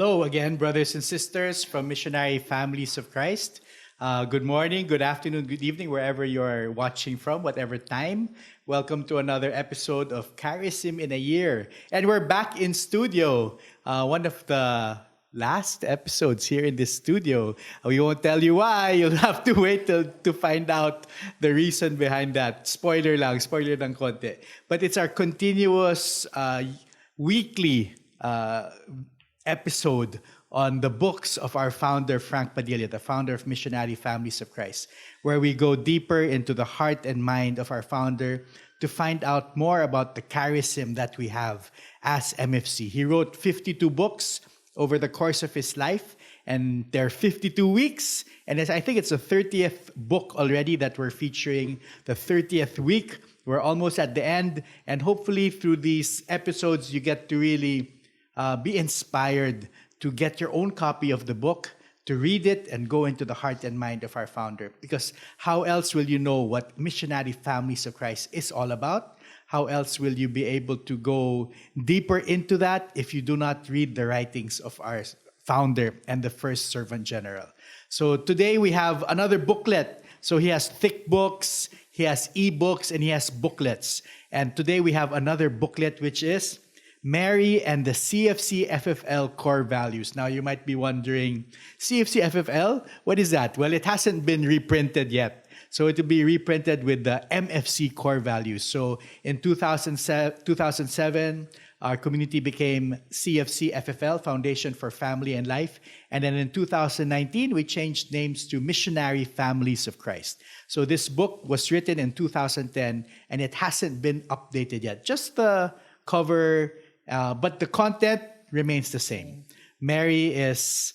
Hello again, brothers and sisters from Missionary Families of Christ. Good morning, good afternoon, good evening, wherever you're watching from, whatever time. Welcome to another episode of Charism in a Year. And we're back in studio. One of the last episodes here in this studio. We won't tell you why. You'll have to wait to find out the reason behind that. Spoiler lang konti. But it's our continuous weekly episode on the books of our founder, Frank Padilla, the founder of Missionary Families of Christ, where we go deeper into the heart and mind of our founder to find out more about the charism that we have as MFC. He wrote 52 books over the course of his life, and there are 52 weeks, and I think it's the 30th book already that we're featuring, the 30th week. We're almost at the end, and hopefully through these episodes, you get to really be inspired to get your own copy of the book, to read it and go into the heart and mind of our founder. Because how else will you know what Missionary Families of Christ is all about? How else will you be able to go deeper into that if you do not read the writings of our founder and the first servant general? So today we have another booklet. So he has thick books, he has ebooks, and he has booklets. And today we have another booklet, which is Mary and the CFC FFL Core Values. Now you might be wondering, CFC FFL, what is that? Well, it hasn't been reprinted yet. So it will be reprinted with the MFC Core Values. So in 2007, our community became CFC FFL, Foundation for Family and Life. And then in 2019, we changed names to Missionary Families of Christ. So this book was written in 2010, and it hasn't been updated yet. Just the cover, but the content remains the same. Mary is,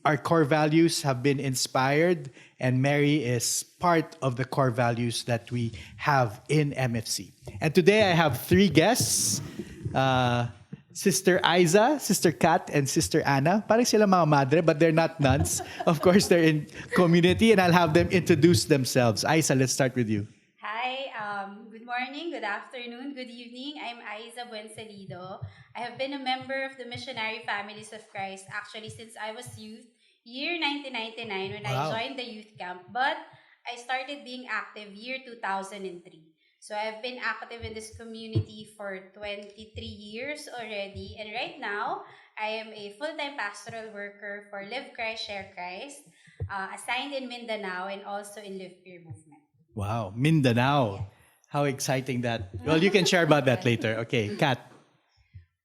our core values have been inspired, and Mary is part of the core values that we have in MFC. And today I have three guests, Sister Aiza, Sister Kat, and Sister Anna. Parang sila mga madre, but they're not nuns. Of course, they're in community, and I'll have them introduce themselves. Aiza, let's start with you. Hi, good morning, good afternoon, good evening. I'm Aiza Buensalido. I have been a member of the Missionary Families of Christ actually since I was youth, year 1999 when I joined the youth camp, but I started being active year 2003. So I've been active in this community for 23 years already, and right now I am a full-time pastoral worker for Live Christ, Share Christ, assigned in Mindanao and also in Live Peer Movement. Wow, Mindanao. Yes. How exciting that. Well, you can share about that later. Okay, Kat.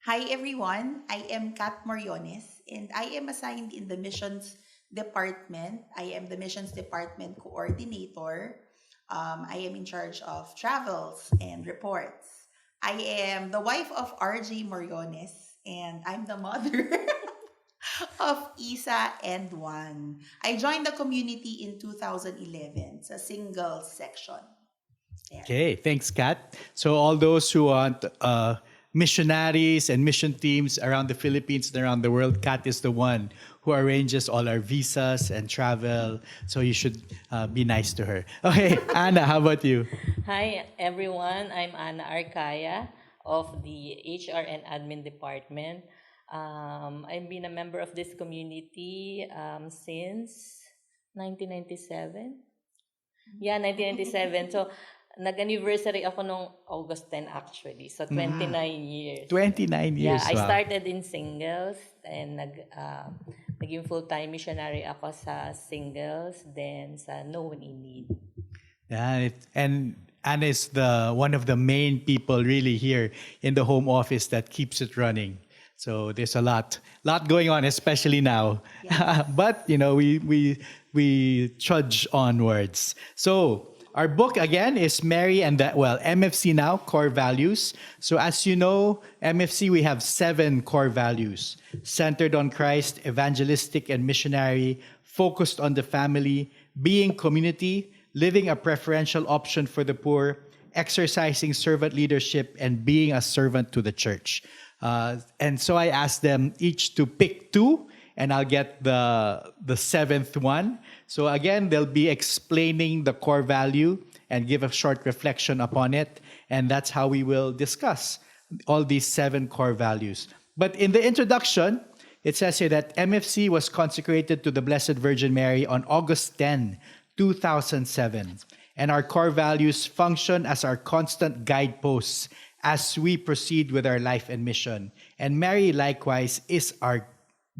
Hi everyone, I am Kat Moriones and I am assigned in the missions department. I am the missions department coordinator. I am in charge of travels and reports. I am the wife of RJ Moriones and I'm the mother of Isa and Juan. I joined the community in 2011. It's a single section. There. Okay, thanks, Kat. So all those who want missionaries and mission teams around the Philippines and around the world, Kat is the one who arranges all our visas and travel. So you should be nice to her. Okay, Anna, how about you? Hi everyone, I'm Anna Arcaya of the HR and Admin Department. I've been a member of this community since 1997. Yeah, 1997. So nag-anniversary ako nung August 10 actually. So 29 years. 29 years. Yeah, I wow. started in singles and naging full-time missionary ako sa singles, then sa No One in Need. Yeah, and Anna is one of the main people really here in the home office that keeps it running. So there's a lot going on, especially now. Yes. But we trudge onwards. So our book again is Mary and MFC now, Core Values. So as you know, MFC, we have 7 core values: centered on Christ, evangelistic and missionary, focused on the family, being community, living a preferential option for the poor, exercising servant leadership, and being a servant to the church. And so I asked them each to pick 2, and I'll get the 7th one. So again, they'll be explaining the core value and give a short reflection upon it. And that's how we will discuss all these 7 core values. But in the introduction, It says here that MFC was consecrated to the Blessed Virgin Mary on August 10, 2007. And our core values function as our constant guideposts as we proceed with our life and mission. And Mary, likewise, is our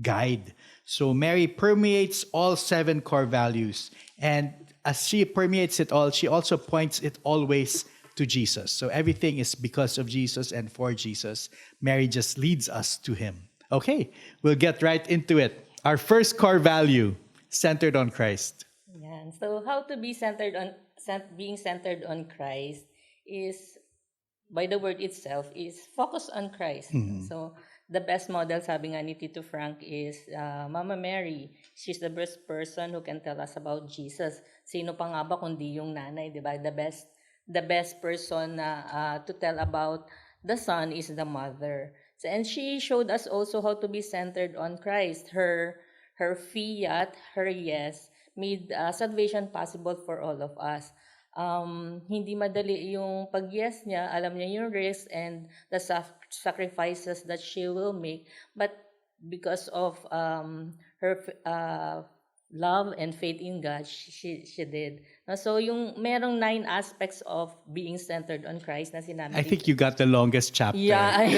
guide. So Mary permeates all 7 core values. And as she permeates it all, she also points it always to Jesus. So everything is because of Jesus and for Jesus. Mary just leads us to him. Okay, we'll get right into it. Our first core value, centered on Christ. Yan. So how to be being centered on Christ is, by the word itself, is focus on Christ. So the best model, sabi nga ni Tito Frank, is Mama Mary. She's the best person who can tell us about Jesus. Sino pa nga ba kundi yung nanay, di ba? The best person to tell about the son is the mother. So, and she showed us also how to be centered on Christ. Her fiat, her yes, made salvation possible for all of us. Hindi madali yung pag-yes niya. Alam niya yung risk and the sacrifices that she will make. But because of her love and faith in God, she did. So yung merong 9 aspects of being centered on Christ na sinabi. I think you got the longest chapter. Yeah.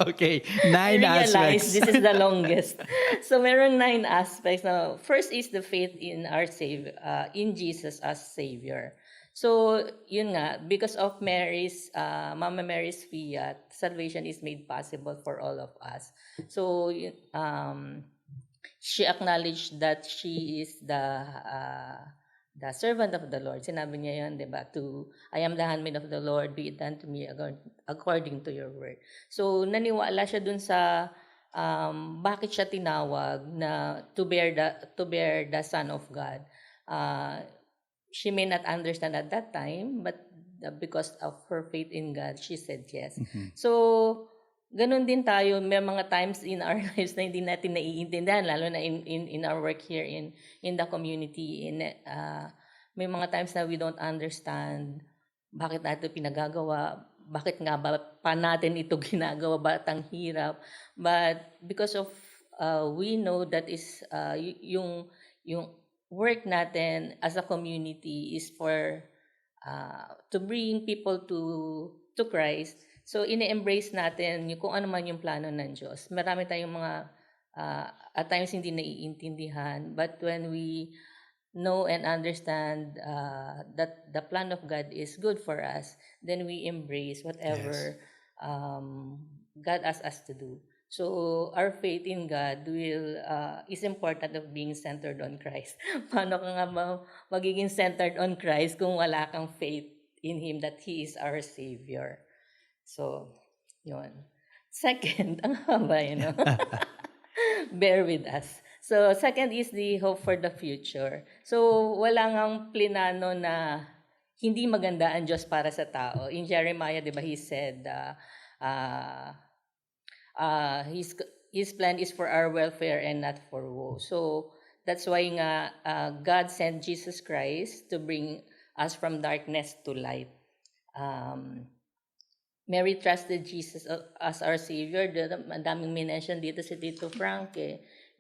Okay. 9 I realized aspects. this is the longest. So merong 9 aspects. Now, first is the faith in our Savior, in Jesus as Savior. So yun nga, because of Mama Mary's fiat, salvation is made possible for all of us. So she acknowledged that she is the servant of the Lord. Sinabi niya yun, di ba? I am the handmaid of the Lord, be it done to me according to your word. So, naniwala siya dun sa bakit siya tinawag na to bear the Son of God. She may not understand at that time, but because of her faith in God, she said yes. So, ganun din tayo, may mga times in our lives na hindi natin naiintindihan, lalo na in our work here in the community. May mga times na we don't understand bakit natin pinagagawa, bakit nga ba pa natin ito ginagawa, bakit ang hirap. But because of we know that is yung work natin as a community is for to bring people to Christ. So, ini-embrace natin yung kung ano man yung plano ng Diyos. Marami tayong mga, at times hindi naiintindihan. But when we know and understand that the plan of God is good for us, then we embrace whatever God asks us to do. So, our faith in God is important of being centered on Christ. Paano ka nga magiging centered on Christ kung wala kang faith in Him that He is our Savior? So, yun. Second, ang haba, bear with us. So, second is the hope for the future. So, wala ngang plinano na hindi maganda ang Diyos para sa tao. In Jeremiah, di ba, he said, His plan is for our welfare and not for woe. So, that's why nga God sent Jesus Christ to bring us from darkness to light. Mary trusted Jesus as our Savior. Ang daming minention dito si Tito Frank.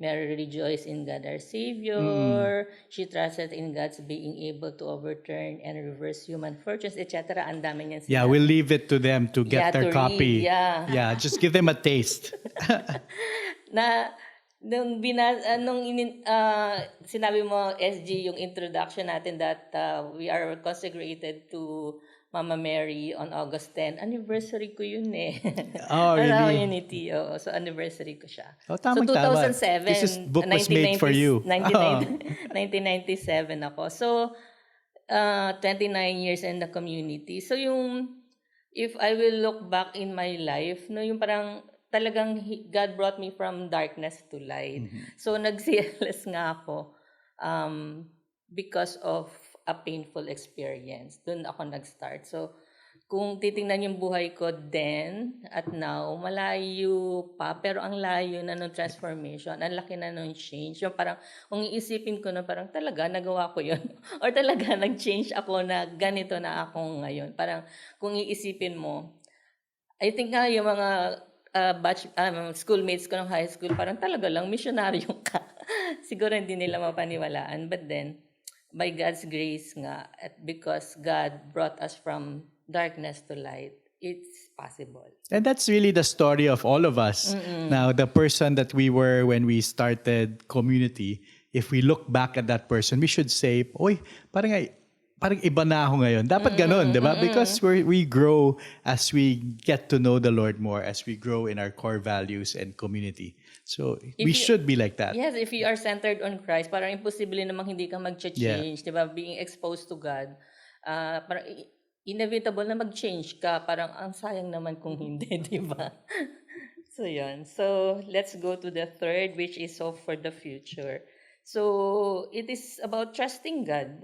Mary rejoiced in God our Savior. She trusted in God's being able to overturn and reverse human fortunes, etc. Ang dami niyan sinabi. Yeah, we'll leave it to them to get their to copy. Read, Yeah, just give them a taste. Sinabi mo, SG, yung introduction natin that we are consecrated to Mama Mary on August 10. Anniversary ko yun eh. Oh, really? Unity. So, anniversary ko siya. Oh, So, tamang-tama. 2007. This book was made for you. 1997 ako. So, 29 years in the community. So, if I will look back in my life, yung parang talagang God brought me from darkness to light. So, nag-CLS nga ako because of a painful experience. Doon ako nag-start. So, kung titingnan yung buhay ko then at now, malayo pa, pero ang layo na nung transformation, ang laki na nung change. Yung parang, kung iisipin ko na parang talaga, nagawa ko yun. Or talaga, nag-change ako na ganito na ako ngayon. Parang, kung iisipin mo, I think nga yung mga schoolmates ko ng high school, parang talaga lang, misyonaryo ka. Siguro hindi nila mapaniwalaan. But then, by God's grace nga, at because God brought us from darkness to light, it's possible. And that's really the story of all of us. Now, the person that we were when we started community, if we look back at that person, we should say, oy, parang iba na ako ngayon. Dapat ganun, di ba? Because we grow as we get to know the Lord more, as we grow in our core values and community. So we should be like that. Yes, if you are centered on Christ, parang imposible namang hindi ka mag-change, di ba? Being exposed to God, parang inevitable na mag-change ka. Parang ang sayang naman kung hindi, di ba? So, yun. So, let's go to the third, which is hope for the future. So, it is about trusting God.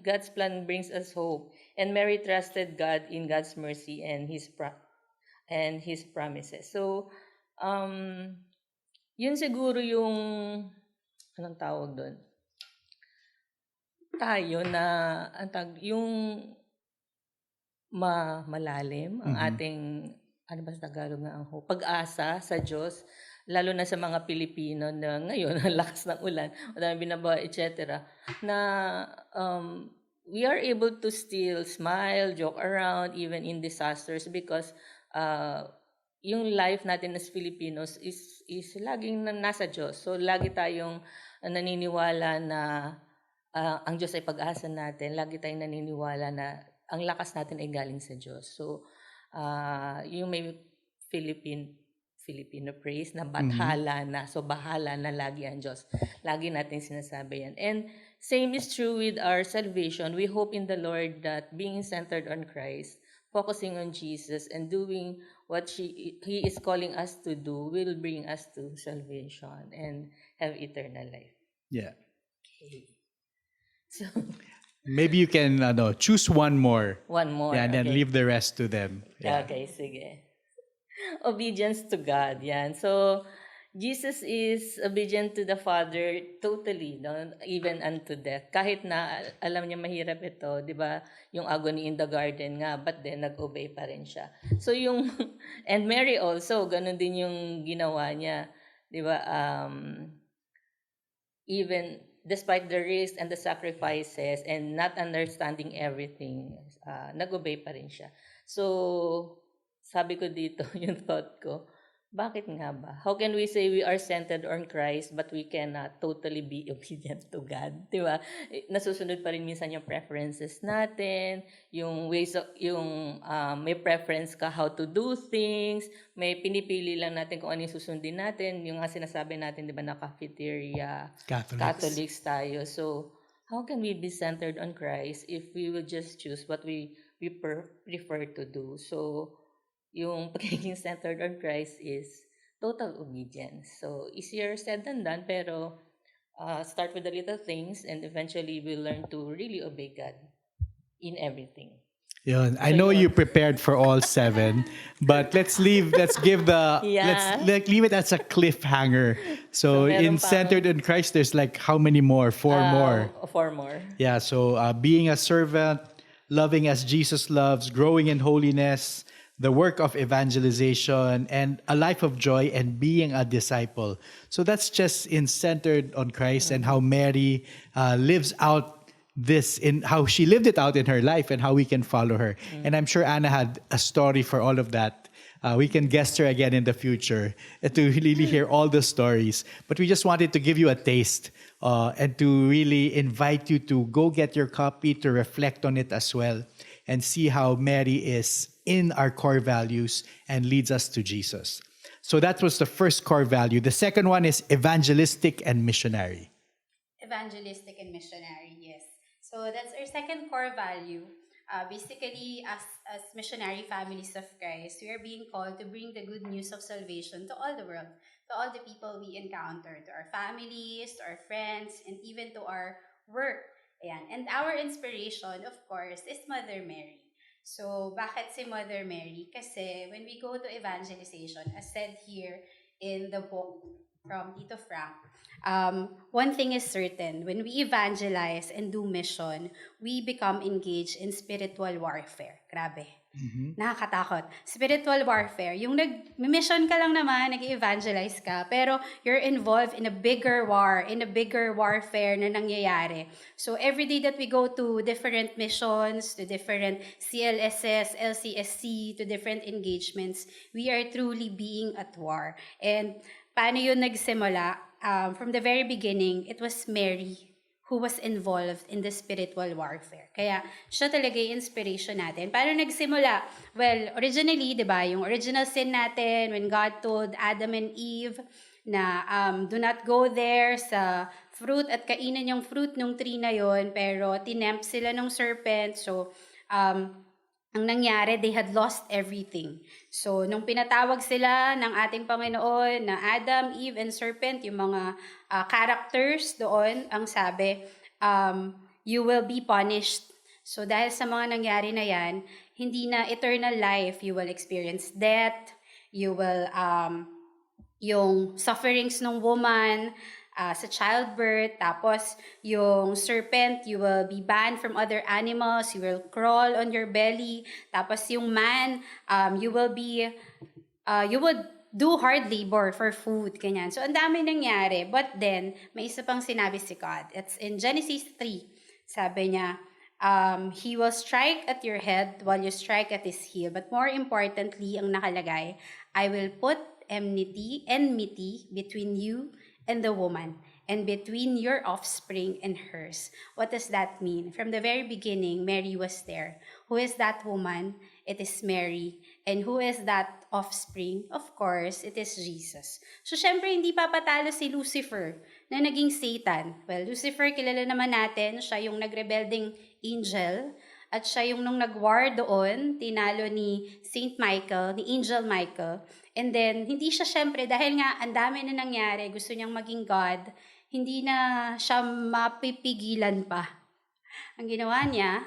God's plan brings us hope. And Mary trusted God in God's mercy and His promises. So, yun siguro yung, anong tawag doon? Tayo na, yung malalim ang ating, ano ba sa Tagalog nga ang hope? Pag-asa sa Diyos, lalo na sa mga Pilipino na ngayon, ang lakas ng ulan, madami binabaha, etc. Na we are able to still smile, joke around, even in disasters because yung life natin as Filipinos is laging nasa Diyos. So, lagi tayong naniniwala na ang Diyos ay pag-asa natin. Lagi tayong naniniwala na ang lakas natin ay galing sa Diyos. So, yung may Filipino praise na bathala na. So, bahala na lagi ang Diyos. Lagi natin sinasabi yan. And same is true with our salvation. We hope in the Lord that being centered on Christ, focusing on Jesus, and doing what He is calling us to do will bring us to salvation and have eternal life. Yeah. Okay. So, maybe you can choose one more. One more. Yeah, and then okay. leave the rest to them. Yeah. Okay, sige. Obedience to God, yan. So, Jesus is obedient to the Father totally, no? Even unto death. Kahit na alam niya mahirap ito, di ba? Yung agony in the garden nga, but then nag-obey pa rin siya. So yung, and Mary also, ganun din yung ginawa niya. Di ba? Even despite the risk and the sacrifices and not understanding everything, nag-obey pa rin siya. So, sabi ko dito, yung thought ko, bakit nga ba? How can we say we are centered on Christ but we cannot totally be obedient to God? Di ba? Nasusunod pa rin minsan yung preferences natin, yung ways of, may preference ka how to do things, may pinipili lang natin kung ano yung susundin natin, yung nga sinasabi natin, di ba, na cafeteria, Catholics tayo. So, how can we be centered on Christ if we will just choose what we prefer to do? So, yung pagiging centered on Christ is total obedience. So, easier said than done, pero start with the little things and eventually we'll learn to really obey God in everything. Yun. I know you prepared for all 7, but let's leave it as a cliffhanger. So in Centered in Christ, there's like how many more? 4 more. 4 more. Yeah, so being a servant, loving as Jesus loves, growing in holiness, the work of evangelization, and a life of joy, and being a disciple. So that's just in Centered on Christ and how Mary lives out this, in how she lived it out in her life and how we can follow her. And I'm sure Anna had a story for all of that. We can guest her again in the future to really hear all the stories. But we just wanted to give you a taste and to really invite you to go get your copy, to reflect on it as well, and see how Mary is in our core values and leads us to Jesus. So that was the first core value. The second one is evangelistic and missionary. Evangelistic and missionary, yes. So that's our second core value. Basically, as missionary families of Christ, we are being called to bring the good news of salvation to all the world, to all the people we encounter, to our families, to our friends, and even to our work. Ayan. And our inspiration, of course, is Mother Mary. So, bakit si Mother Mary? Kasi when we go to evangelization, as said here in the book from Tito Frank. One thing is certain, when we evangelize and do mission, we become engaged in spiritual warfare. Grabe. Nakakatakot. Spiritual warfare. Yung nag-mission ka lang naman, nag-evangelize ka, pero you're involved in a bigger war, in a bigger warfare na nangyayari. So every day that we go to different missions, to different CLSS, LCSC, to different engagements, we are truly being at war. And paano yun nagsimula? From the very beginning, it was Mary who was involved in the spiritual warfare. Kaya siya talaga yung inspiration natin. Paano nagsimula? Well, originally, di ba, yung original sin natin, when God told Adam and Eve na do not go there sa fruit at kainin yung fruit ng tree na yon, pero tinempt sila ng serpent. So, ang nangyari, they had lost everything. So, nung pinatawag sila ng ating Panginoon na Adam, Eve, and Serpent, yung mga characters doon, ang sabi, you will be punished. So, dahil sa mga nangyari na yan, hindi na eternal life. You will experience death. You will, yung sufferings ng woman, sa childbirth, tapos yung serpent, you will be banned from other animals, you will crawl on your belly, tapos yung man, you will do hard labor for food, ganyan. So, ang dami nangyari, but then, may isa pang sinabi si God. It's in Genesis 3, sabi niya, He will strike at your head while you strike at His heel, but more importantly, ang nakalagay, I will put enmity between you and the woman, and between your offspring and hers. What does that mean? From the very beginning, Mary was there. Who is that woman? It is Mary. And who is that offspring? Of course, it is Jesus. So, syempre, hindi papatalo si Lucifer na naging Satan. Well, Lucifer, kilala naman natin, siya yung nagrebelding angel, at siya yung nung nag-war doon, tinalo ni Saint Michael, ni Angel Michael. And then, hindi siya syempre, dahil nga ang dami na nangyari, gusto niyang maging God, hindi na siya mapipigilan pa. Ang ginawa niya,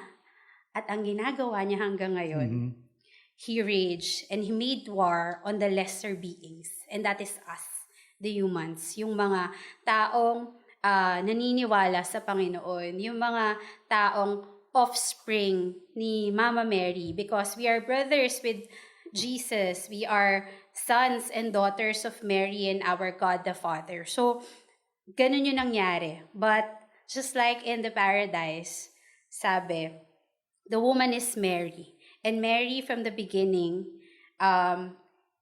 at ang ginagawa niya hanggang ngayon, He raged and He made war on the lesser beings. And that is us, the humans. Yung mga taong naniniwala sa Panginoon. Yung mga taong offspring ni Mama Mary. Because we are brothers with Jesus. We are sons and daughters of Mary and our God the Father. So, ganun yung nangyari. But, just like in the paradise, sabi, the woman is Mary. And Mary, from the beginning,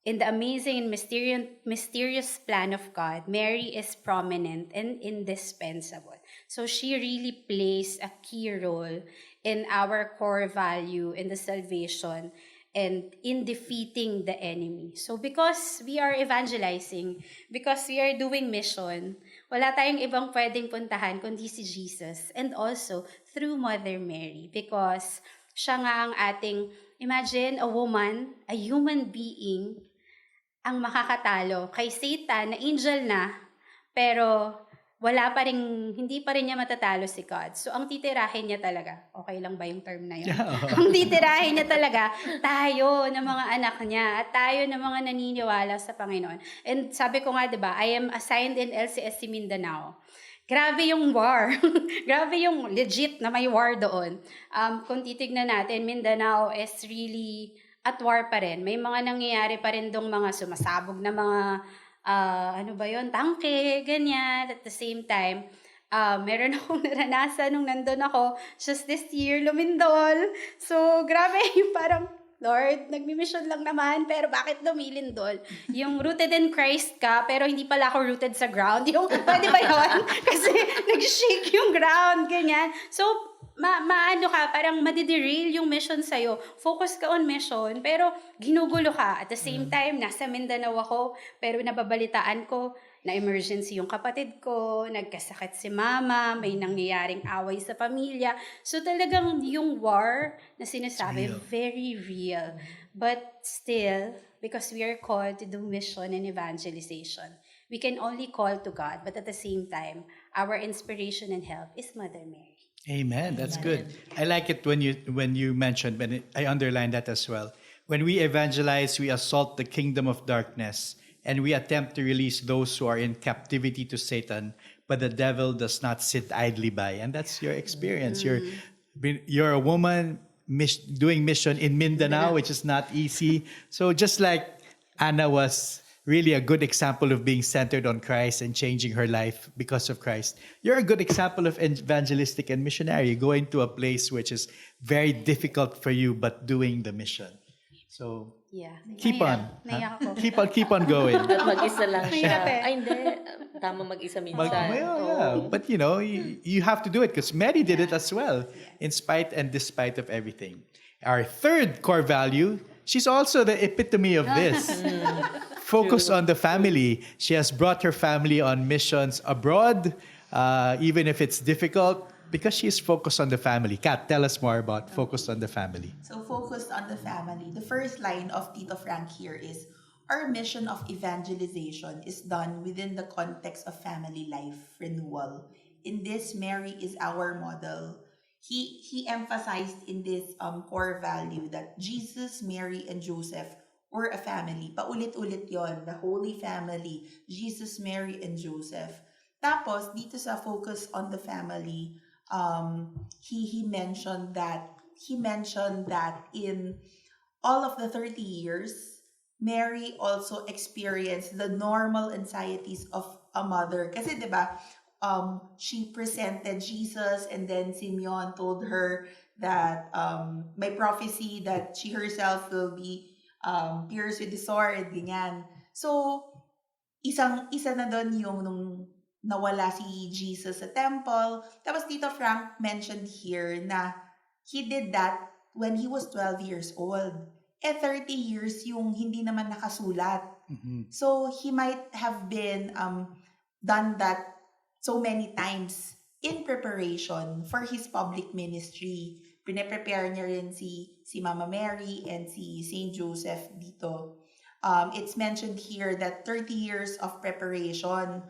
in the amazing and mysterious plan of God, Mary is prominent and indispensable. So, she really plays a key role in our core value in the salvation and in defeating the enemy. So because we are evangelizing, because we are doing mission, wala tayong ibang pwedeng puntahan kundi si Jesus, and also through Mother Mary, because siya nga ang ating, imagine a woman, a human being, ang makakatalo kay Satan na angel na, pero wala pa rin, hindi pa rin niya matatalo si God. So, ang titirahin niya talaga, okay lang ba yung term na yun? Ang titirahin niya talaga, tayo na mga anak niya, at tayo na mga naniniwala sa Panginoon. And sabi ko nga, diba, I am assigned in LCSC Mindanao. Grabe yung war. Grabe yung legit na may war doon. Kung titignan natin, Mindanao is really at war pa rin. May mga nangyayari pa rin dong mga sumasabog na mga tangke, ganyan. At the same time, meron akong naranasan nung nandun ako, just this year, lumindol. So, grabe, yung parang, Lord, nagmi-mission lang naman, pero bakit lumilindol? Yung rooted in Christ ka, pero hindi pala ako rooted sa ground. Yung, pwede ba yun? Kasi nag-shake yung ground, ganyan. So, maano ka, parang madiderail yung mission sa'yo. Focus ka on mission, pero ginugulo ka. At the same time, nasa Mindanao ako, pero nababalitaan ko na emergency yung kapatid ko, nagkasakit si mama, may nangyayaring away sa pamilya. So talagang yung war na sinasabi, very real. But still, because we are called to do mission and evangelization, we can only call to God, but at the same time, our inspiration and help is Mother Mary. Amen. That's good. I like it when you mentioned, I underline that as well. When we evangelize, we assault the kingdom of darkness, and we attempt to release those who are in captivity to Satan, but the devil does not sit idly by. And that's your experience. You're a woman doing mission in Mindanao, which is not easy. So just like Anna was really a good example of being centered on Christ and changing her life because of Christ, you're a good example of evangelistic and missionary, going to a place which is very difficult for you, but doing the mission. So Yeah. keep on. Naiyak ako. Keep on going. At mag-isa lang siya. Mahirap eh. Ay, hindi. Tama mag-isa minsan. Yeah. But you have to do it because Mary did it as well, in spite and despite of everything. Our third core value, she's also the epitome of this. Focus on the family. She has brought her family on missions abroad, even if it's difficult, because she's focused on the family. Kat, tell us more about focused on the family. So focused on the family. The first line of Tito Frank here is, our mission of evangelization is done within the context of family life renewal. In this, Mary is our model. He emphasized in this core value that Jesus, Mary, and Joseph were a family. Paulit-ulit yon, the Holy Family, Jesus, Mary, and Joseph. Tapos, dito sa focus on the family, he mentioned that in all of the 30 years, Mary also experienced the normal anxieties of a mother. Kasi 'di ba, she presented Jesus, and then Simeon told her that may prophecy that she herself will be pierced with the sword, ganyan. So, isa na doon yung nung nawala si Jesus sa temple. Tapos Tito Frank mentioned here na he did that when he was 12 years old. 30 years yung hindi naman nakasulat. Mm-hmm. So, he might have been done that so many times in preparation for his public ministry. Pine-prepare niya rin si Mama Mary and si Saint Joseph dito. It's mentioned here that 30 years of preparation.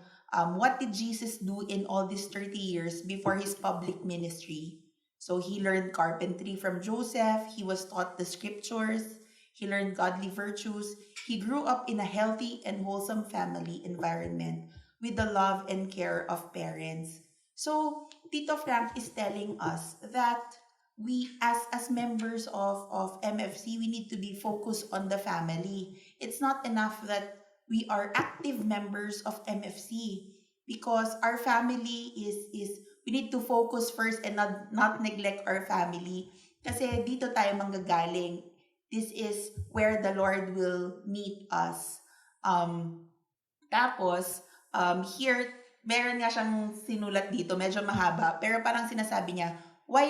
What did Jesus do in all these 30 years before his public ministry? So he learned carpentry from Joseph. He was taught the scriptures. He learned godly virtues. He grew up in a healthy and wholesome family environment with the love and care of parents. So Tito Frank is telling us that we as members of MFC, we need to be focused on the family. It's not enough that we are active members of MFC, because our family is we need to focus first and not neglect our family, kasi dito tayo manggagaling. This is where the Lord will meet us. Tapos here meron nga siyang sinulat dito, medyo mahaba, pero parang sinasabi niya, why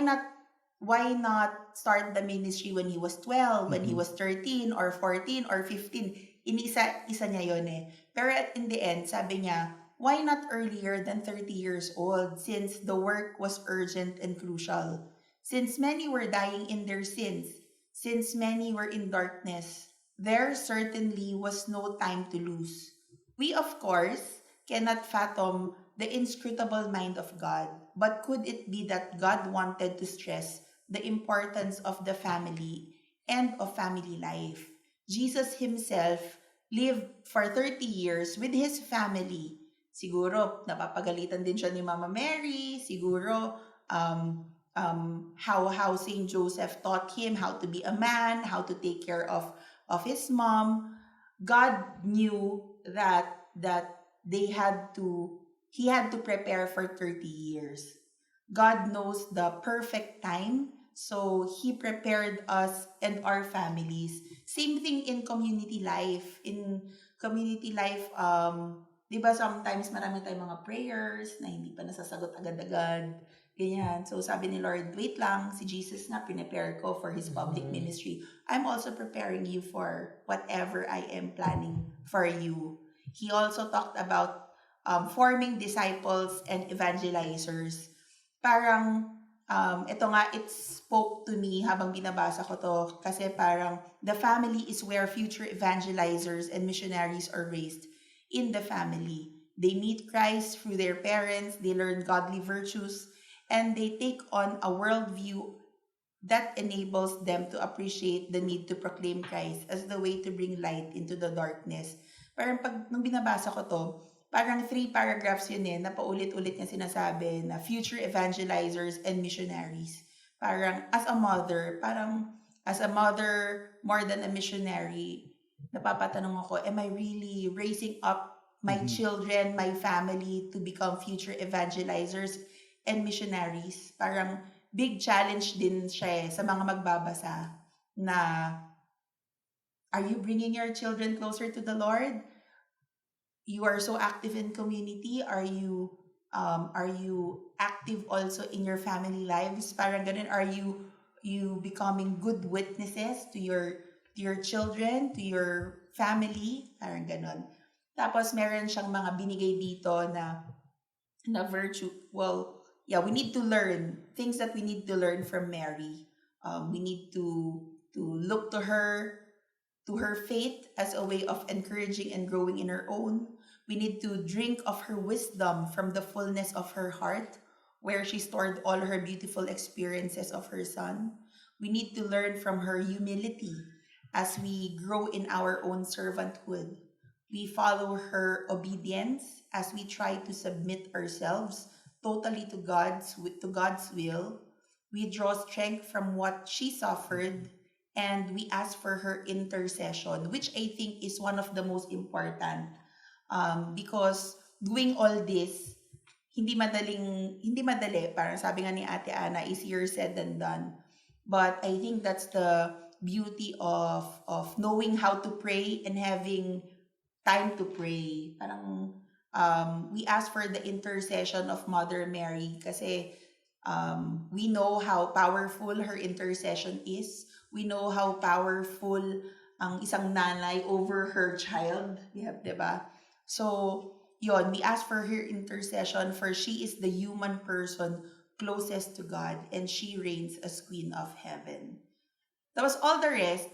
not start the ministry when he was 12, when he was 13 or 14 or 15? Isa niya yon eh. Pero in the end, sabi niya, why not earlier than 30 years old, since the work was urgent and crucial? Since many were dying in their sins, since many were in darkness, there certainly was no time to lose. We, of course, cannot fathom the inscrutable mind of God, but could it be that God wanted to stress the importance of the family and of family life? Jesus himself lived for 30 years with his family. Siguro, napapagalitan din siya ni Mama Mary. Siguro, how Saint Joseph taught him how to be a man, how to take care of his mom. God knew that he had to prepare for 30 years. God knows the perfect time, so he prepared us and our families. Same thing in community life. In community life, di ba sometimes marami tayong mga prayers na hindi pa nasasagot agad-agad. Ganyan. So sabi ni Lord, wait lang, si Jesus nga prepare ko for his public ministry. I'm also preparing you for whatever I am planning for you. He also talked about forming disciples and evangelizers. Parang, ito nga, it spoke to me habang binabasa ko to, kasi parang the family is where future evangelizers and missionaries are raised. In the family, they meet Christ through their parents, they learn godly virtues, and they take on a worldview that enables them to appreciate the need to proclaim Christ as the way to bring light into the darkness. Parang nung binabasa ko to, parang 3 paragraphs yun na paulit-ulit niya sinasabi na future evangelizers and missionaries. Parang as a mother, more than a missionary, napapatanong ako, am I really raising up my children, my family to become future evangelizers and missionaries? Parang big challenge din siya sa mga magbabasa na, are you bringing your children closer to the Lord? You are so active in community. Are you active also in your family lives? Parang ganun. Are you becoming good witnesses to your children, to your family? Parang ganun. Tapos meron siyang mga binigay dito na virtue. Well, yeah, we need to learn things that we need to learn from Mary. We need to look to her faith as a way of encouraging and growing in her own. We need to drink of her wisdom from the fullness of her heart, where she stored all her beautiful experiences of her son. We need to learn from her humility as we grow in our own servanthood. We follow her obedience as we try to submit ourselves totally to God's will. We draw strength from what she suffered, and we ask for her intercession, which I think is one of the most important, because doing all this, hindi madali. Parang sabi nga ni Ate Ana, easier said than done. But I think that's the beauty of knowing how to pray and having time to pray. Parang we ask for the intercession of Mother Mary kasi we know how powerful her intercession is. We know how powerful ang isang nanay over her child. Diba? So, yun, we ask for her intercession, for she is the human person closest to God and she reigns as Queen of Heaven. Tapos all the rest,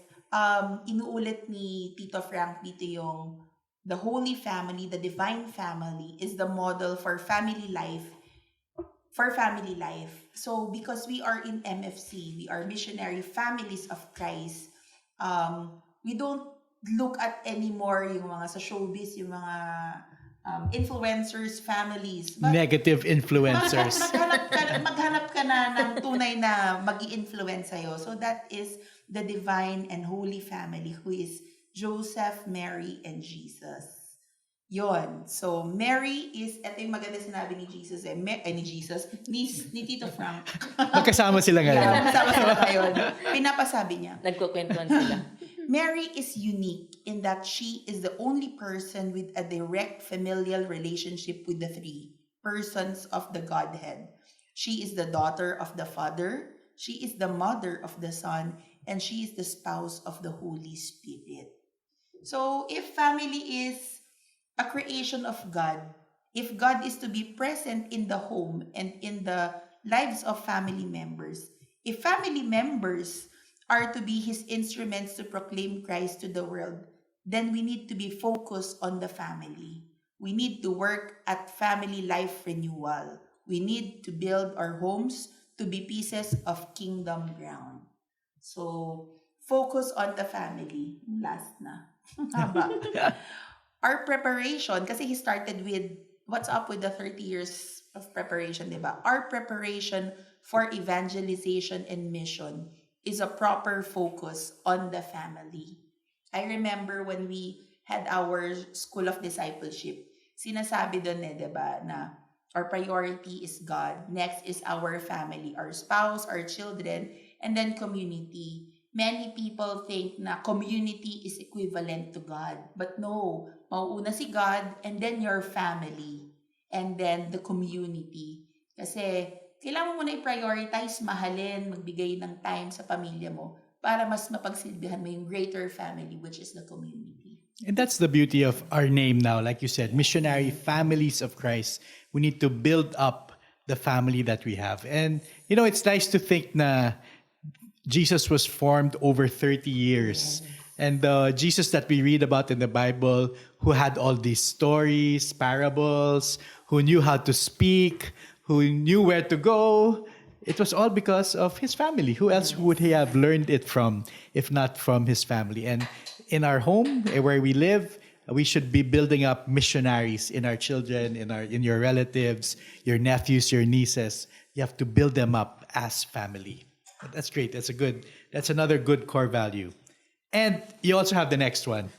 inuulit ni Tito Frank dito yung the Holy Family, the Divine Family is the model for family life. So because we are in MFC, we are missionary families of Christ, we don't look at anymore yung mga sa showbiz, yung mga influencers, families. But Negative influencers. maghanap ka na ng tunay na mag-i-influence sa'yo. So that is the divine and holy family who is Joseph, Mary, and Jesus. Yon. So Mary is, ito yung maganda sinabi ni Jesus ni Tito Frank. Magkasama sila ngayon. Yeah, magkasama sila ngayon. Pinapasabi niya. Nagkukwentuhan sila. Mary is unique in that she is the only person with a direct familial relationship with the 3 persons of the Godhead. She is the daughter of the Father, she is the mother of the Son, and she is the spouse of the Holy Spirit. So, if family is a creation of God, if God is to be present in the home and in the lives of family members, if family members are to be his instruments to proclaim Christ to the world, then we need to be focused on the family. We need to work at family life renewal. We need to build our homes to be pieces of kingdom ground. So, focus on the family. Last na. Haba. Our preparation, kasi he started with, what's up with the 30 years of preparation, diba? Our preparation for evangelization and mission is a proper focus on the family. I remember when we had our School of Discipleship, sinasabi doon diba, na our priority is God, next is our family, our spouse, our children, and then community. Many people think na community is equivalent to God. But no, mauuna si God, and then your family, and then the community. Kasi kailangan mo muna i-prioritize, mahalin, magbigay ng time sa pamilya mo para mas mapagsilbihan mo yung greater family, which is the community. And that's the beauty of our name now. Like you said, Missionary Families of Christ. We need to build up the family that we have. And, you know, it's nice to think na Jesus was formed over 30 years. And the Jesus that we read about in the Bible, who had all these stories, parables, who knew how to speak, who knew where to go, it was all because of his family. Who else would he have learned it from, if not from his family? And in our home, where we live, we should be building up missionaries in our children, in your relatives, your nephews, your nieces. You have to build them up as family. That's great. That's another good core value. And you also have the next one.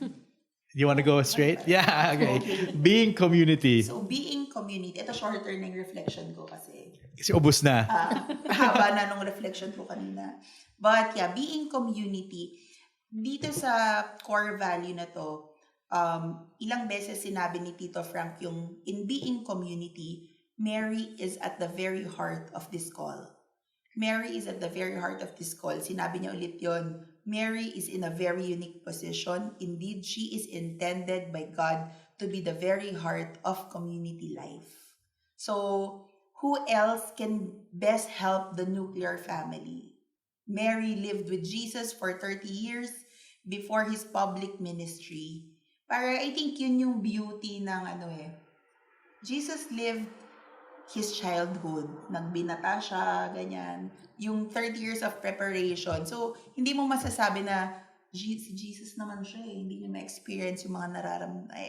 You want to go straight? Yeah, okay. Being community. So, being community, ito shorter ng reflection ko kasi Kasi ubus na. haba na nung reflection ko kanina. But yeah, being community, dito sa core value na to, ilang beses sinabi ni Tito Frank yung in being community, Mary is at the very heart of this call. Mary is at the very heart of this call. Sinabi niya ulit yon. Mary is in a very unique position. Indeed, she is intended by God to be the very heart of community life. So, who else can best help the nuclear family? Mary lived with Jesus for 30 years before his public ministry. Para I think yun yung beauty ng Jesus lived his childhood. Nagbinata siya, ganyan. Yung 30 years of preparation. So, hindi mo masasabi na si Jesus naman siya eh. Hindi niya ma-experience yung mga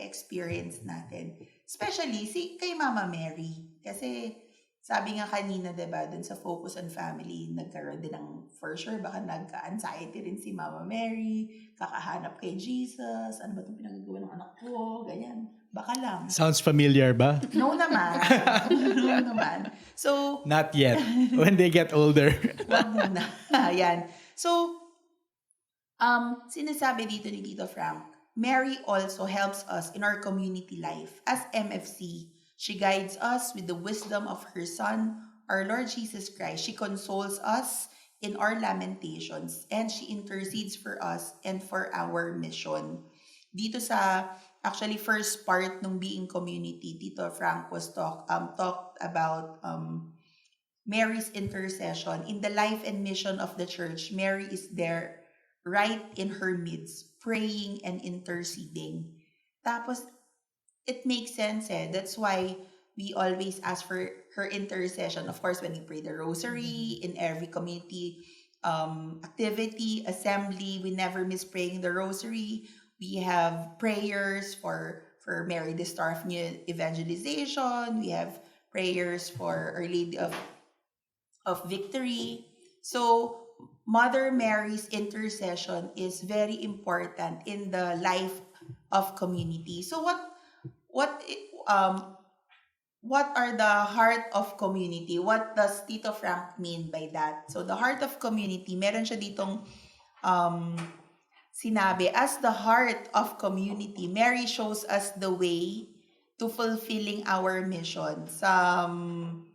experience natin. Especially kay Mama Mary. Kasi, sabi nga kanina, diba, dun sa Focus on Family, nagkaroon din ng, for sure, baka nagka-anxiety rin si Mama Mary, kakahanap kay Jesus, ano ba itong pinagagawa ng anak ko, ganyan. Baka lang. Sounds familiar ba? No naman. No naman. So, Not yet. When they get older. wag muna. Yan. So, sinasabi dito ni Tito Frank, Mary also helps us in our community life. As MFC, she guides us with the wisdom of her Son, our Lord Jesus Christ. She consoles us in our lamentations, and she intercedes for us and for our mission. Dito sa actually first part ng being community, Tito Frank was talked about Mary's intercession in the life and mission of the church. Mary is there right in her midst, praying and interceding. Tapos it makes sense That's why we always ask for her intercession. Of course, when we pray the rosary, in every community activity, assembly, we never miss praying the rosary. We have prayers for Mary, the Star of New Evangelization. We have prayers for Our Lady of Victory. So, Mother Mary's intercession is very important in the life of community. So, what are the heart of community? What does Tito Frank mean by that? So, the heart of community, meron siya ditong sinabi, as the heart of community, Mary shows us the way to fulfilling our mission. Some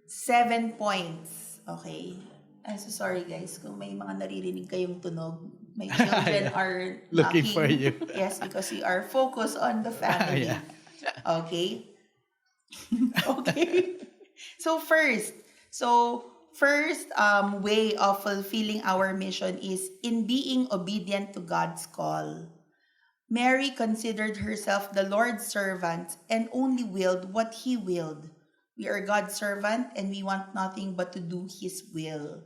7 points. Okay? I'm so sorry guys kung may mga naririnig kayong tunog. My children are Looking knocking. for you. Yes, because we are focused on the family. Yeah. Okay? Okay. So first way of fulfilling our mission is in being obedient to God's call. Mary considered herself the Lord's servant and only willed what He willed. We are God's servant and we want nothing but to do His will.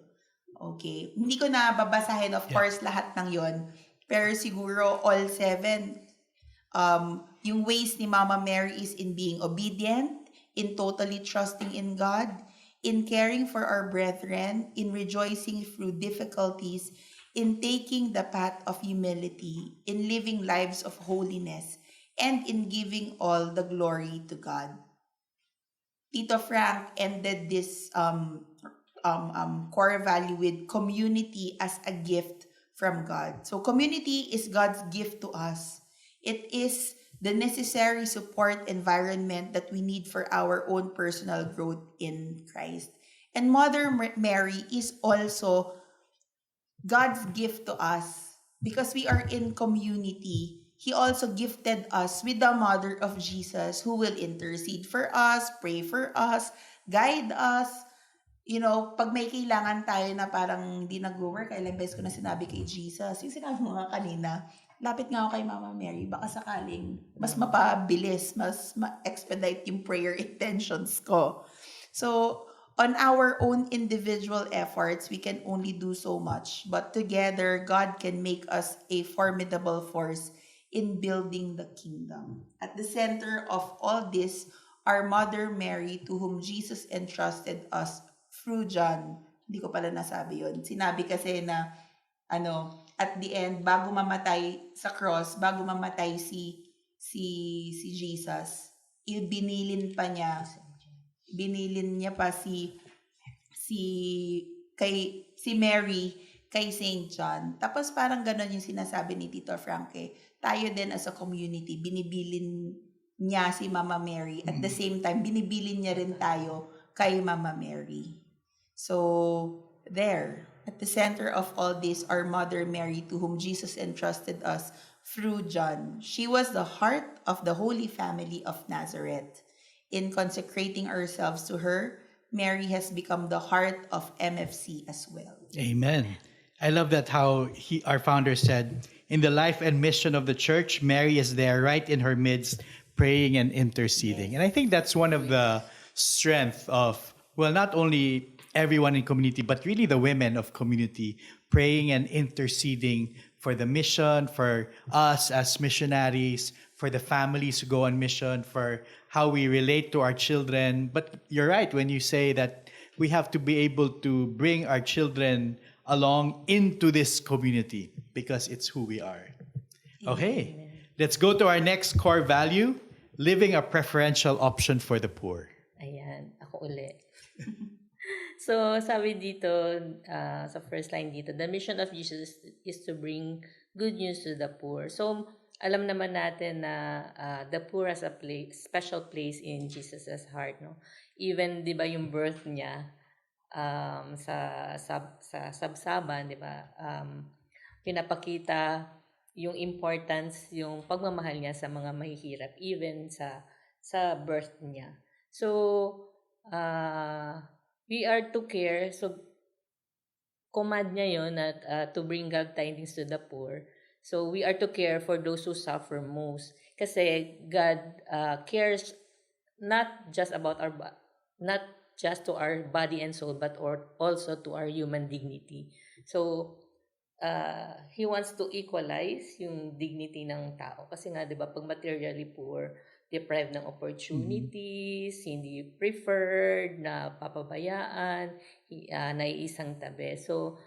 Okay? Hindi ko na babasahin, of course, lahat ng yon. Pero siguro all 7, yung ways ni Mama Mary is in being obedient, in totally trusting in God, in caring for our brethren, in rejoicing through difficulties, in taking the path of humility, in living lives of holiness, and in giving all the glory to God. Tito Frank ended this core value with community as a gift from God. So community is God's gift to us. It is the necessary support environment that we need for our own personal growth in Christ. And Mother Mary is also God's gift to us because we are in community. He also gifted us with the Mother of Jesus who will intercede for us, pray for us, guide us. You know, pag may kailangan tayo na parang hindi nag-work, ilang beses ko na sinabi kay Jesus, yung sinabi mo nga kanina, lapit nga ako kay Mama Mary, baka sakaling mas mapabilis, mas ma-expedite yung prayer intentions ko. So, on our own individual efforts, we can only do so much. But together, God can make us a formidable force in building the kingdom. At the center of all this, our Mother Mary, to whom Jesus entrusted us through John. Hindi ko pala nasabi yon. Sinabi kasi na, at the end, bago mamatay sa cross, bago mamatay si Jesus, binilin niya pa si Mary kay Saint John. Tapos parang ganon yung sinasabi ni Tito Frankie. Tayo din as a community, binibilin niya si Mama Mary. At the same time, binibilin niya rin tayo kay Mama Mary. So, there. At the center of all this, our Mother Mary, to whom Jesus entrusted us through John. She was the heart of the Holy Family of Nazareth. In consecrating ourselves to her, Mary has become the heart of MFC as well. Amen. I love that how our founder said, in the life and mission of the church, Mary is there right in her midst, praying and interceding. And I think that's one of the strength of, well, not only everyone in community, but really the women of community, praying and interceding for the mission, for us as missionaries, for the families who go on mission, for how we relate to our children. But you're right when you say that we have to be able to bring our children along into this community because it's who we are. Okay, let's go to our next core value, living a preferential option for the poor. Ayan, ako ulit. So, sabi dito, sa first line dito, the mission of Jesus is to bring good news to the poor. So, alam naman natin na the poor has a special place in Jesus' heart, no? Even, di ba, yung birth niya sa sabsaban, di ba, pinapakita yung importance, yung pagmamahal niya sa mga mahihirap, even sa birth niya. So, we are to care. So, command niya yun to bring glad tidings to the poor. So, we are to care for those who suffer most. Kasi God cares not just to our body and soul, but also to our human dignity. So, He wants to equalize yung dignity ng tao. Kasi nga, di ba, pag materially poor, deprived ng opportunities, hindi preferred, na papabayaan, naiisang tabi. So,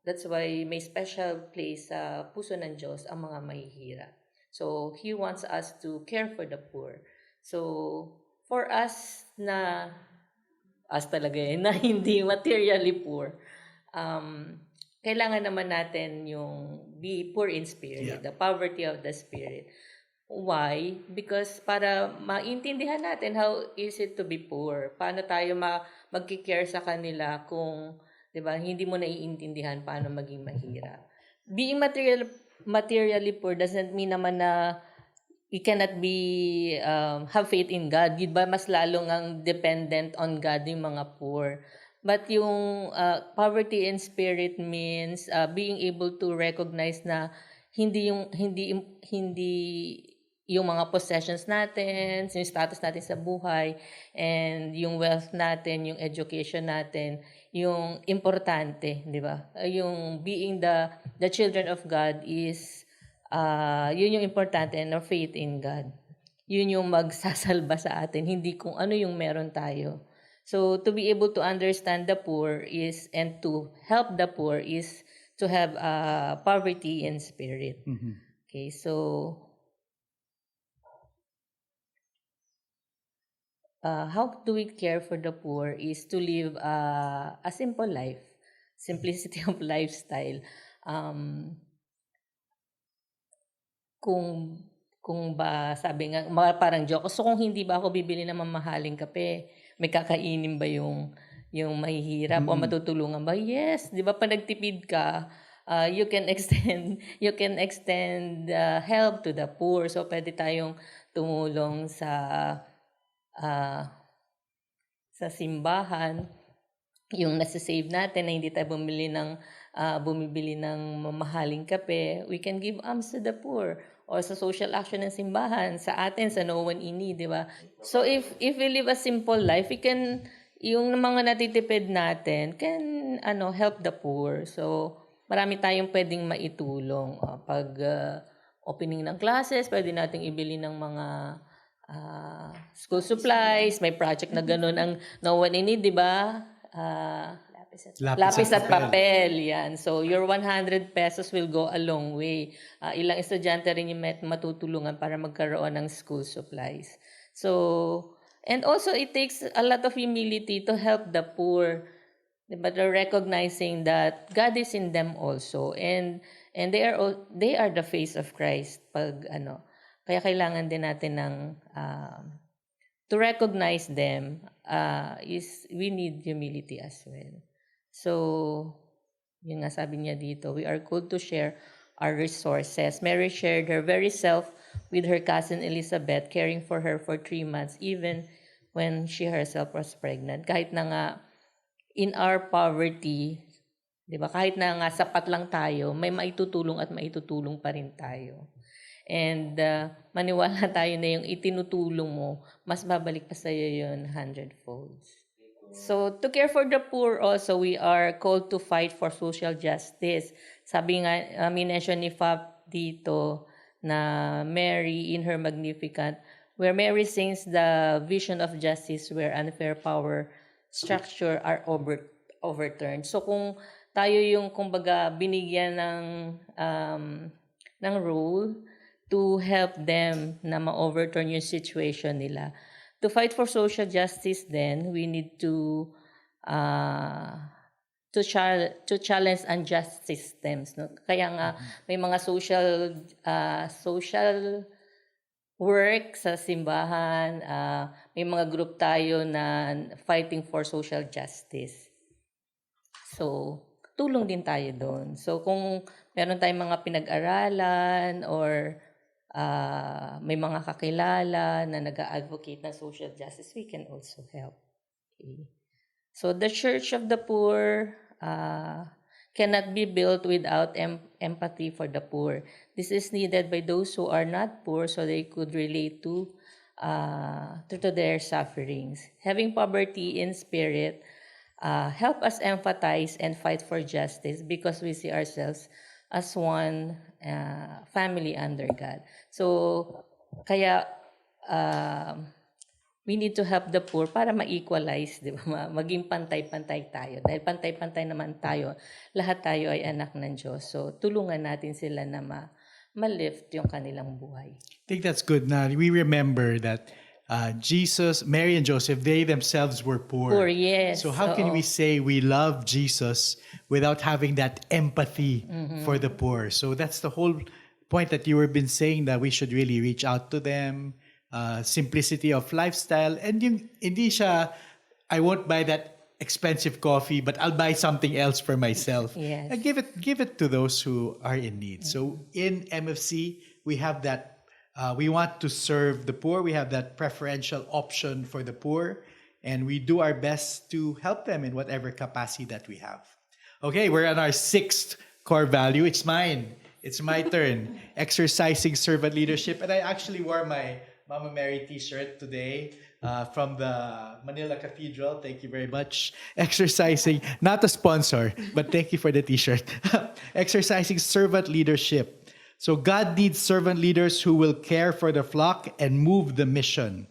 that's why may special place sa puso ng Diyos ang mga mahihirap. So, He wants us to care for the poor. So, for us talaga na hindi materially poor, kailangan naman natin yung be poor in spirit, the poverty of the spirit. Why? Because para maintindihan natin how is it to be poor. Paano tayo magki-care sa kanila kung, 'di ba, hindi mo naiintindihan paano maging mahirap. Being materially poor doesn't mean naman na you cannot be have faith in God. 'Di ba, mas lalong ang dependent on God yung mga poor. But yung poverty in spirit means being able to recognize na hindi yung mga possessions natin, yung status natin sa buhay, and yung wealth natin, yung education natin, yung importante, di ba? Yung being the children of God is, yun yung importante, and our faith in God. Yun yung magsasalba sa atin, hindi kung ano yung meron tayo. So, to be able to understand the poor and to help the poor is to have poverty in spirit. Mm-hmm. Okay, so, how do we care for the poor is to live a simple life, simplicity of lifestyle. Kung ba, sabi nga, parang joke, so kung hindi ba ako bibili ng mamahaling kape, may kakainin ba yung mahihirap o matutulungan ba? Yes, di ba, pag nagtipid ka, you can extend help to the poor. So, pwede tayong tumulong sa simbahan, yung nasa-save natin na hindi tayo bumibili ng mamahaling kape, we can give alms to the poor. Or sa social action ng simbahan, sa atin, sa no one in need, di ba? So, if we live a simple life, we can, yung mga natitipid natin, can help the poor. So, marami tayong pwedeng maitulong. opening ng classes, pwede nating ibili ng mga school supplies, may project na ganun ang no one in need, di ba? Lapis at papel, yan. So, your 100 pesos will go a long way. Ilang estudyante rin yung matutulungan para magkaroon ng school supplies. So, and also it takes a lot of humility to help the poor, but recognizing that God is in them also, and they are the face of Christ. Kaya kailangan din natin ng to recognize them we need humility as well. So, yun nga sabi niya dito, we are called to share our resources. Mary shared her very self with her cousin Elizabeth, caring for her for 3 months, even when she herself was pregnant. Kahit na nga in our poverty, di ba, kahit na nga sapat lang tayo, may maitutulong at maitutulong pa rin tayo. And maniwala tayo na yung itinutulong mo, mas babalik pa sa iyo yun 100-fold. So, to care for the poor also, we are called to fight for social justice. Sabi nga, minention ni Fab dito na Mary in her Magnificat, where Mary sings the vision of justice where unfair power structure are overturned. So, kung tayo yung, kumbaga, binigyan ng role to help them na ma-overturn yung situation nila. To fight for social justice, then we need to challenge unjust systems. No? Kaya nga may mga social work sa simbahan, may mga group tayo na fighting for social justice. So, tulong din tayo doon. So, kung meron tayong mga pinag-aralan or may mga kakilala na nag-advocate ng social justice, we can also help. Okay. So the Church of the Poor cannot be built without empathy for the poor. This is needed by those who are not poor so they could relate to their sufferings. Having poverty in spirit help us empathize and fight for justice because we see ourselves as one family under God. So, kaya we need to help the poor para ma-equalize, di ba? Maging pantay-pantay tayo. Dahil pantay-pantay naman tayo, lahat tayo ay anak ng Diyos. So, tulungan natin sila na ma-lift yung kanilang buhay. I think that's good na we remember that Jesus, Mary and Joseph, they themselves were poor. Poor, yes. So how can we say we love Jesus without having that empathy for the poor? So that's the whole point that you were been saying, that we should really reach out to them, simplicity of lifestyle, and yung hindi siya, I won't buy that expensive coffee, but I'll buy something else for myself. Yes. And give it to those who are in need. So in MFC, we have that. We want to serve the poor. We have that preferential option for the poor, and we do our best to help them in whatever capacity that we have. Okay, we're on our 6th core value. It's mine. It's my turn. Exercising servant leadership. And I actually wore my Mama Mary t-shirt today from the Manila Cathedral. Thank you very much. Exercising, not a sponsor, but thank you for the t-shirt. Exercising servant leadership. So God needs servant leaders who will care for the flock and move the mission.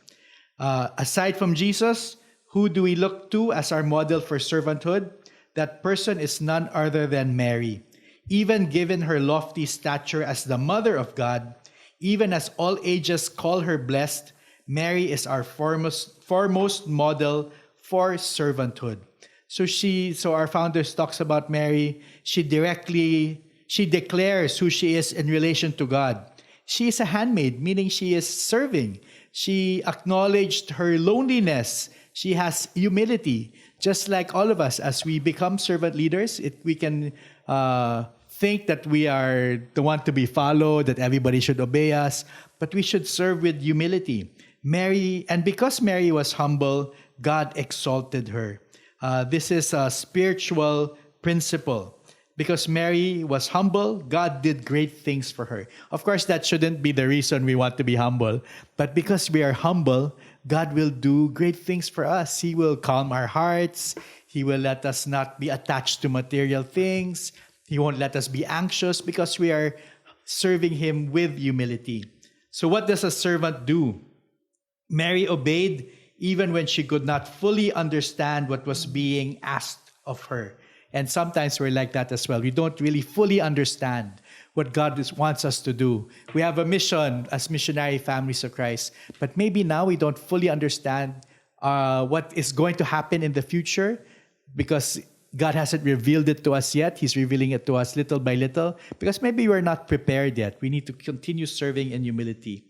Aside from Jesus, who do we look to as our model for servanthood? That person is none other than Mary. Even given her lofty stature as the mother of God, even as all ages call her blessed, Mary is our foremost model for servanthood. So our founders talks about Mary. She declares who she is in relation to God. She is a handmaid, meaning she is serving. She acknowledged her loneliness. She has humility. Just like all of us, as we become servant leaders, we can think that we are the one to be followed, that everybody should obey us, but we should serve with humility. And because Mary was humble, God exalted her. This is a spiritual principle. Because Mary was humble, God did great things for her. Of course, that shouldn't be the reason we want to be humble. But because we are humble, God will do great things for us. He will calm our hearts. He will let us not be attached to material things. He won't let us be anxious because we are serving him with humility. So what does a servant do? Mary obeyed even when she could not fully understand what was being asked of her. And sometimes we're like that as well. We don't really fully understand what God wants us to do. We have a mission as missionary families of Christ, but maybe now we don't fully understand what is going to happen in the future because God hasn't revealed it to us yet. He's revealing it to us little by little because maybe we're not prepared yet. We need to continue serving in humility.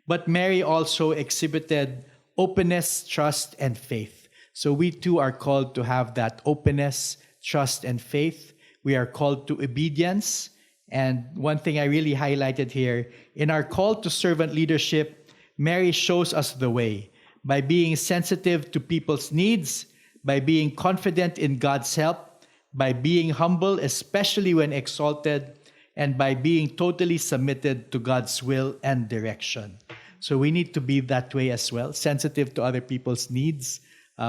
But Mary also exhibited openness, trust, and faith. So we too are called to have that openness, trust, and faith. We are called to obedience. And one thing I really highlighted here, in our call to servant leadership, Mary shows us the way by being sensitive to people's needs, by being confident in God's help, by being humble, especially when exalted, and by being totally submitted to God's will and direction. So we need to be that way as well, sensitive to other people's needs.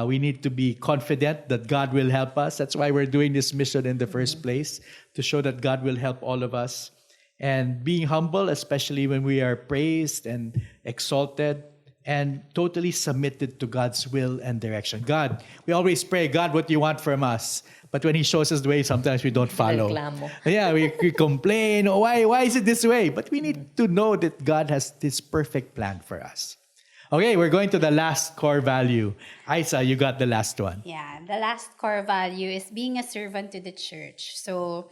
We need to be confident that God will help us. That's why we're doing this mission in the first place, to show that God will help all of us. And being humble, especially when we are praised and exalted, and totally submitted to God's will and direction. God, we always pray, God, what do you want from us? But when He shows us the way, sometimes we don't follow. Reklamo. Yeah, we complain. Oh, why is it this way? But we need to know that God has this perfect plan for us. Okay, we're going to the last core value. Isa, you got the last one. Yeah, the last core value is being a servant to the church. So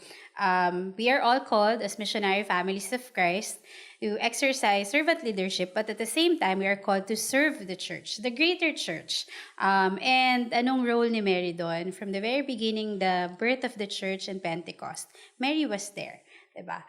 we are all called as missionary families of Christ to exercise servant leadership, but at the same time, we are called to serve the church, the greater church. And anong role ni Mary doon? From the very beginning, the birth of the church and Pentecost, Mary was there. Diba?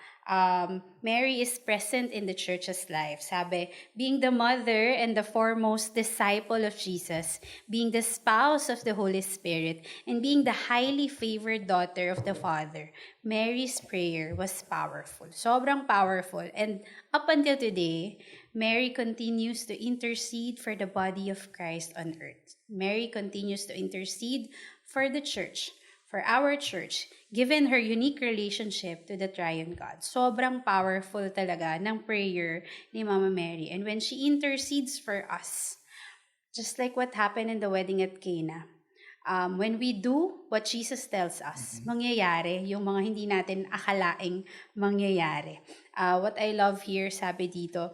Mary is present in the church's life. Sabi, being the mother and the foremost disciple of Jesus, being the spouse of the Holy Spirit, and being the highly favored daughter of the Father, Mary's prayer was powerful. Sobrang powerful. And up until today, Mary continues to intercede for the body of Christ on earth. Mary continues to intercede for the church, for our church, given her unique relationship to the Triune God. Sobrang powerful talaga ng prayer ni Mama Mary. And when she intercedes for us, just like what happened in the wedding at Cana, when we do what Jesus tells us, mangyayari yung mga hindi natin akalaing mangyayari. What I love here, sabi dito,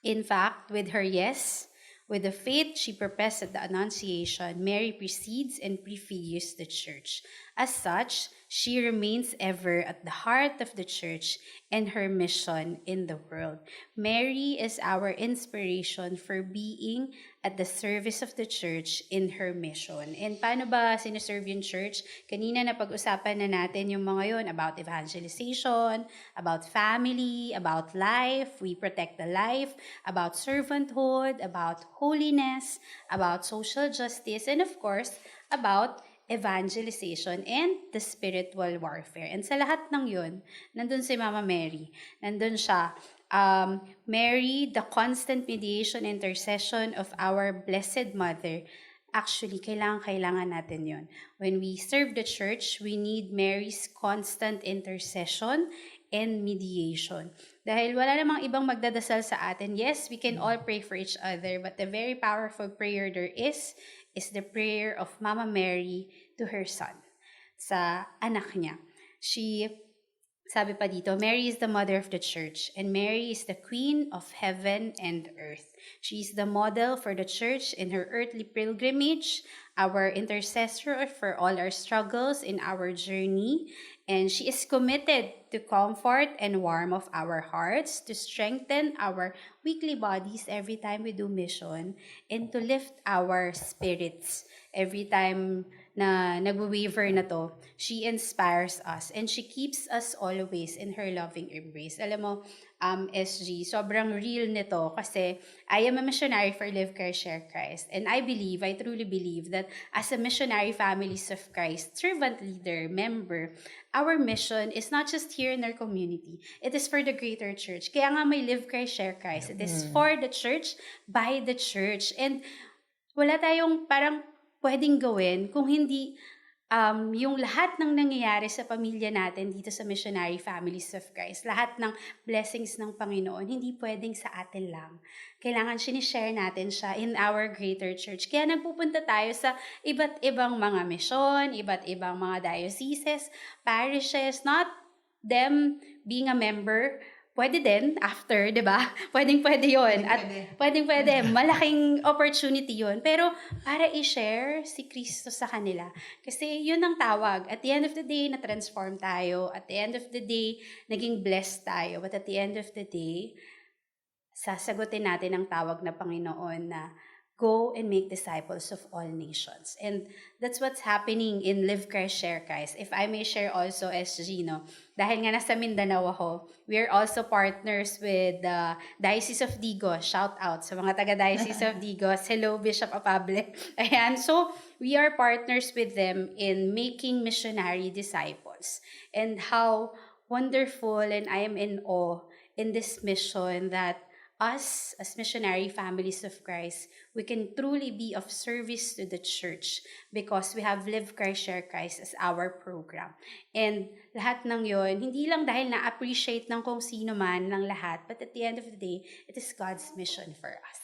in fact, with her yes, with the faith she professed at the Annunciation, Mary precedes and prefigures the church. As such, she remains ever at the heart of the church and her mission in the world. Mary is our inspiration for being at the service of the church in her mission. And paano ba sineserve yung church? Kanina na pag-usapan na natin yung mga yun about evangelization, about family, about life, we protect the life, about servanthood, about holiness, about social justice, and of course, about evangelization and the spiritual warfare. And sa lahat ng yun, nandun si Mama Mary. Nandun siya. Mary, the constant mediation intercession of our Blessed Mother. Actually, kailangan natin yun. When we serve the church, we need Mary's constant intercession and mediation. Dahil wala namang ibang magdadasal sa atin. Yes, we can all pray for each other, but the very powerful prayer there is the prayer of Mama Mary to her son, sa anak niya. Sabi pa dito, Mary is the mother of the church, and Mary is the queen of heaven and earth. She is the model for the church in her earthly pilgrimage, our intercessor for all our struggles in our journey, and she is committed to comfort and warmth of our hearts, to strengthen our weakly bodies every time we do mission, and to lift our spirits every time na nag-waver na to. She inspires us and she keeps us always in her loving embrace. Alam mo, SG, sobrang real nito kasi I am a missionary for Live Christ, Share Christ. And I truly believe that as a missionary families of Christ, servant leader, member, our mission is not just here in our community. It is for the greater church. Kaya nga may Live Christ, Share Christ. It is for the church, by the church. And wala tayong parang pwedeng gawin kung hindi yung lahat ng nangyayari sa pamilya natin dito sa Missionary Families of Christ, lahat ng blessings ng Panginoon, hindi pwedeng sa atin lang. Kailangan sinishare natin siya in our greater church. Kaya nagpupunta tayo sa iba't ibang mga misyon, iba't ibang mga dioceses, parishes, not them being a member, pwede din after, 'di ba? Pwedeng-pwede 'yon. At pwedeng-pwede, malaking opportunity 'yon. Pero para i-share si Kristo sa kanila. Kasi 'yun ang tawag. At the end of the day, na-transform tayo. At the end of the day, naging blessed tayo. But at the end of the day, sasagutin natin ang tawag na Panginoon na go and make disciples of all nations. And that's what's happening in Live Christ, Share Christ. If I may share also, SG, no? Dahil nga nasa Mindanao ako, we are also partners with the Diocese of Digos. Shout out sa mga taga-Diocese of Digos. Hello, Bishop Apable. Ayan, so we are partners with them in making missionary disciples. And how wonderful, and I am in awe in this mission that us, as missionary families of Christ, we can truly be of service to the church because we have Live Christ, Share Christ as our program. And lahat ng yon, hindi lang dahil na-appreciate ng kung sino man ng lahat, but at the end of the day, it is God's mission for us.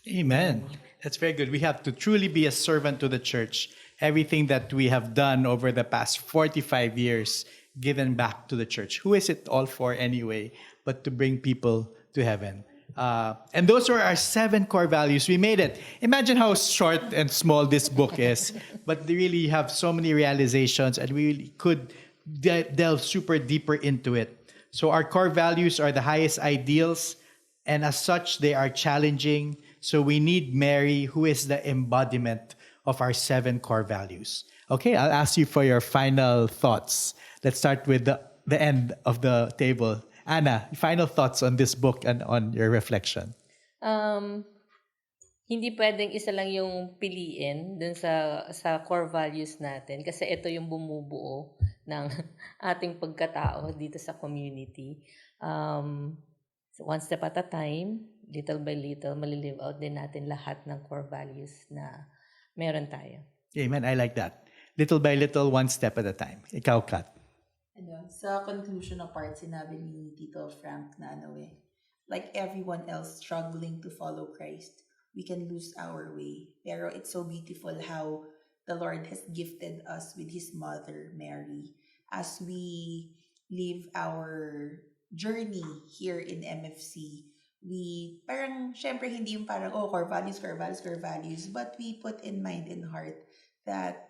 Amen. That's very good. We have to truly be a servant to the church. Everything that we have done over the past 45 years, given back to the church. Who is it all for anyway, but to bring people to heaven? And those are our 7 core values. We made it. Imagine how short and small this book is, but they really have so many realizations, and we really could delve super deeper into it. So our core values are the highest ideals, and as such, they are challenging. So we need Mary, who is the embodiment of our 7 core values. Okay, I'll ask you for your final thoughts. Let's start with the end of the table. Anna, final thoughts on this book and on your reflection. Hindi pwedeng isa lang yung piliin dun sa core values natin kasi ito yung bumubuo ng ating pagkatao dito sa community. One step at a time, little by little, malilive out din natin lahat ng core values na meron tayo. Amen. I like that. Little by little, one step at a time. Ikaw, Kat. Sa conclusion na part, sinabi ni Tito Frank na like everyone else struggling to follow Christ, we can lose our way. Pero it's so beautiful how the Lord has gifted us with His Mother, Mary, as we live our journey here in MFC. We, parang, syempre hindi yung parang, core values, but we put in mind and heart that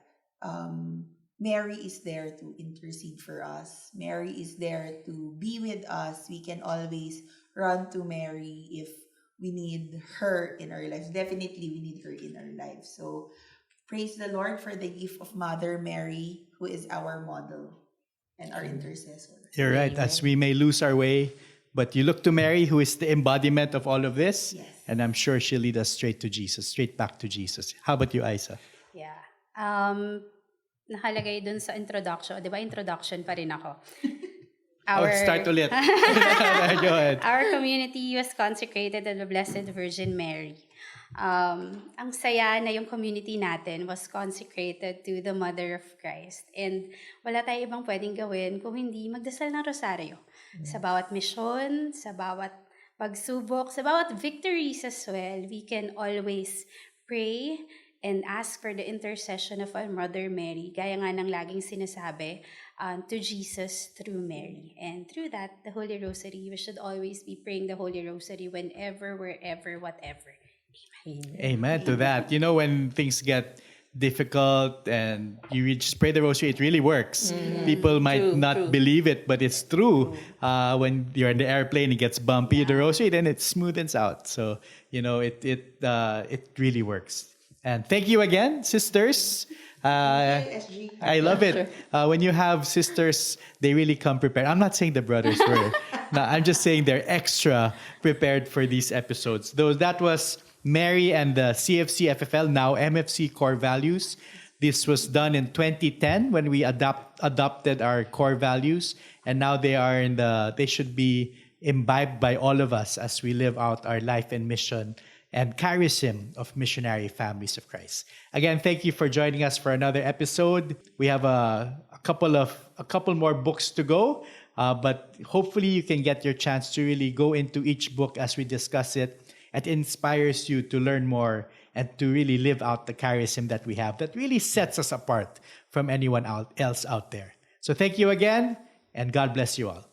Mary is there to intercede for us. Mary is there to be with us. We can always run to Mary if we need her in our lives. Definitely, we need her in our lives. So, praise the Lord for the gift of Mother Mary, who is our model and our intercessor. You're right. As we may lose our way, but you look to Mary, who is the embodiment of all of this, Yes. and I'm sure she'll lead us straight to Jesus, straight back to Jesus. How about you, Isa? Yeah. Nakalagay dun sa introduction. Di ba introduction pa rin ako? Start ulit. Go ahead. Our community was consecrated to the Blessed Virgin Mary. Ang saya na yung community natin was consecrated to the Mother of Christ. And wala tayo ibang pwedeng gawin kung hindi magdasal ng rosaryo. Sa bawat misyon, sa bawat pagsubok, sa bawat victories as well, we can always pray and ask for the intercession of our Mother Mary, gaya nga ng laging sinasabi, to Jesus through Mary. And through that, the Holy Rosary, we should always be praying the Holy Rosary whenever, wherever, whatever. Amen to that. You know, when things get difficult and you just pray the rosary, it really works. People might not believe it, but it's true. When you're in the airplane, it gets bumpy, the rosary, then it smoothens out. So, you know, it really works. And thank you again, sisters. I love it. When you have sisters, they really come prepared. I'm not saying the brothers were. No, I'm just saying they're extra prepared for these episodes. Though that was Mary and the CFC FFL, now MFC Core Values. This was done in 2010 when we adopted our core values. And now they should be imbibed by all of us as we live out our life and mission and charism of missionary families of Christ. Again, thank you for joining us for another episode. We have a couple more books to go, but hopefully you can get your chance to really go into each book as we discuss it. It inspires you to learn more and to really live out the charism that we have that really sets us apart from anyone else out there. So thank you again, and God bless you all.